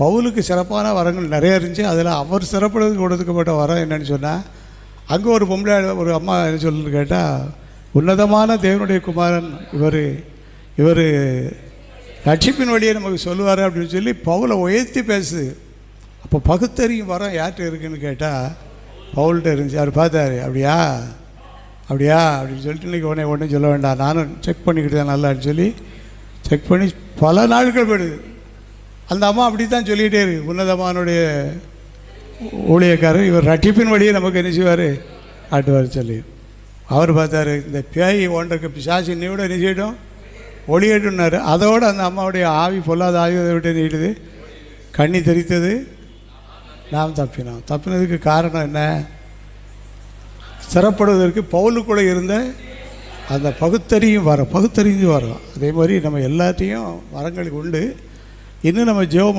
பவுலுக்கு சிறப்பான வரங்கள் நிறைய இருந்துச்சு. அதில் அவர் சிறப்படுறதுக்கு கொடுக்கப்பட்ட வரம் என்னன்னு சொன்னால், அங்கே ஒரு பொம்பளை ஒரு அம்மா என்ன சொல்லுன்னு கேட்டால், உன்னதமான தேவனுடைய குமாரன் இவர் ரட்சிப்பின் வழியை நமக்கு சொல்லுவார் அப்படின்னு சொல்லி பவுலை உயர்த்தி பேசுது. அப்போ பகுத்தறியும் வரம் யார்கிட்ட இருக்குதுன்னு கேட்டால் பவுல்கிட்ட இருந்துச்சு. அவர் பார்த்தாரு, அப்படியா அப்படின்னு சொல்லிட்டு இன்றைக்கி ஒன்றும் சொல்ல வேண்டாம், நானும் செக் பண்ணிக்கிட்டு தான் நல்லான்னு சொல்லி செக் பண்ணி பல நாட்கள் போயிடுது. அந்த அம்மா அப்படி தான் சொல்லிகிட்டே இருக்குது, உன்னதமானுடைய ஊழியக்காரர் இவர் ரட்சிப்பின் வழியை நமக்கு என்ன செய்வார் ஆட்டுவார் சொல்லி. அவர் பார்த்தாரு, இந்த பேய் ஒன்றைக்கு பிசாசு இன்னையோட என்ன செய்யட்டும் ஒளியேட்டுனார். அதோடு அந்த அம்மாவுடைய ஆவி பொல்லாத ஆவி அதை விட்டு நீடுது, கண்ணி தெரித்தது, நாம் தப்பினதுக்கு காரணம் என்ன? சிறப்படுவதற்கு பவுலுக்குள்ளே இருந்த அந்த பகுத்தறிஞ்சு வரோம். அதே மாதிரி நம்ம எல்லாத்தையும் வரங்களுக்கு உண்டு. இன்னும் நம்ம ஜெபம்